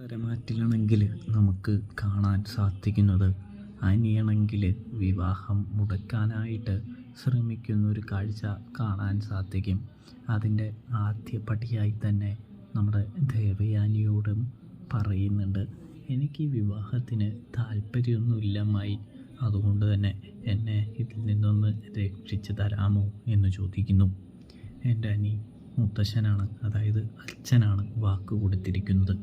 തരമാറ്റിലാണെങ്കിൽ നമുക്ക് കാണാൻ സാധിക്കുന്നത് അനിയാണെങ്കിൽ വിവാഹം മുടക്കാനായിട്ട് ശ്രമിക്കുന്ന ഒരു കാഴ്ച കാണാൻ സാധിക്കും. അതിൻ്റെ ആദ്യപടിയായി തന്നെ നമ്മുടെ ദേവയാനിയോടും പറയുന്നുണ്ട്, എനിക്ക് ഈ വിവാഹത്തിന് താല്പര്യമൊന്നുമില്ല അമ്മായി, അതുകൊണ്ട് തന്നെ എന്നെ ഇതിൽ നിന്നൊന്ന് രക്ഷിച്ച് തരാമോ എന്ന് ചോദിക്കുന്നു. എൻ്റെ അനി മുത്തശ്ശനാണ്, അതായത് അച്ഛനാണ് വാക്ക് കൊടുത്തിരിക്കുന്നത്.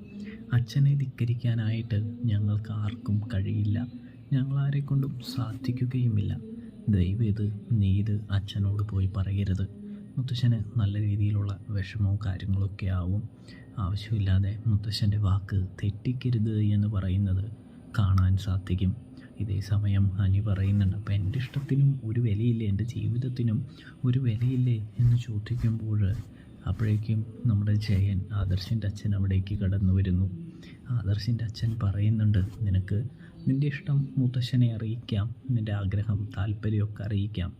അച്ഛനെ ധിക്കരിക്കാനായിട്ട് ഞങ്ങൾക്ക് ആർക്കും കഴിയില്ല, ഞങ്ങളാരെക്കൊണ്ടും സാധിക്കുകയുമില്ല. ദയവേത് നീ ഇത് അച്ഛനോട് പോയി പറയരുത്. മുത്തശ്ശന് നല്ല രീതിയിലുള്ള വിഷമവും കാര്യങ്ങളൊക്കെ ആവും. ആവശ്യമില്ലാതെ മുത്തശ്ശൻ്റെ വാക്ക് തെറ്റിക്കരുത് എന്ന് പറയുന്നത് കാണാൻ സാധിക്കും. ഇതേ സമയം അനി പറയുന്നുണ്ട്, അപ്പം എൻ്റെ ഇഷ്ടത്തിനും ഒരു വിലയില്ലേ, എൻ്റെ ജീവിതത്തിനും ഒരു വിലയില്ലേ എന്ന് ചോദിക്കുമ്പോൾ അപ്പോഴേക്കും നമ്മുടെ ജയൻ ആദർശിൻ്റെ അച്ഛൻ അവിടേക്ക് കടന്നു വരുന്നു. ആദർശിൻ്റെ അച്ഛൻ പറയുന്നുണ്ട്, നിനക്ക് നിൻ്റെ ഇഷ്ടം മുത്തശ്ശനെ അറിയിക്കാം, നിൻ്റെ ആഗ്രഹം താല്പര്യമൊക്കെ അറിയിക്കാം,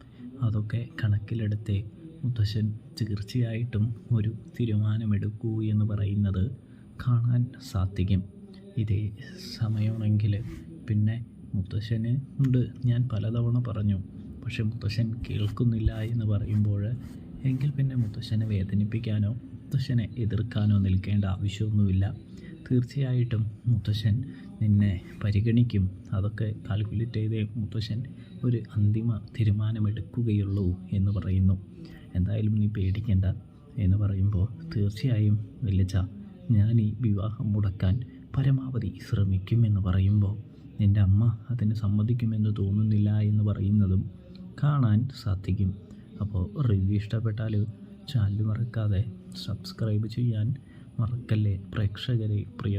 അതൊക്കെ കണക്കിലെടുത്തേ മുത്തശ്ശൻ തീർച്ചയായിട്ടും ഒരു തീരുമാനമെടുക്കൂ എന്ന് പറയുന്നത് കാണാൻ സാധിക്കും. ഇതേ സമയമാണെങ്കിൽ പിന്നെ മുത്തശ്ശന് ഉണ്ട്, ഞാൻ പലതവണ പറഞ്ഞു, പക്ഷെ മുത്തശ്ശൻ കേൾക്കുന്നില്ല എന്ന് പറയുമ്പോൾ എങ്കിൽ പിന്നെ മുത്തശ്ശനെ വേദനിപ്പിക്കാനോ മുത്തശ്ശനെ എതിർക്കാനോ നിൽക്കേണ്ട ആവശ്യമൊന്നുമില്ല. തീർച്ചയായിട്ടും മുത്തശ്ശൻ നിന്നെ പരിഗണിക്കും, അതൊക്കെ കാൽക്കുലേറ്റ് ചെയ്തേ മുത്തശ്ശൻ ഒരു അന്തിമ തീരുമാനമെടുക്കുകയുള്ളൂ എന്ന് പറയുന്നു. എന്തായാലും നീ പേടിക്കേണ്ട എന്ന് പറയുമ്പോൾ, തീർച്ചയായും വല്യച്ഛ, ഞാൻ ഈ വിവാഹം മുടക്കാൻ പരമാവധി ശ്രമിക്കുമെന്ന് പറയുമ്പോൾ, നിൻ്റെ അമ്മ അതിന് സമ്മതിക്കുമെന്ന് തോന്നുന്നില്ല എന്ന് പറയുന്നതും കാണാൻ സാധിക്കും. അപ്പോൾ റിവ്യൂ ഇഷ്ടപ്പെട്ടാൽ ചാനൽ മറക്കാതെ സബ്സ്ക്രൈബ് ചെയ്യാൻ മറക്കല്ലേ പ്രേക്ഷകരെ, പ്രിയ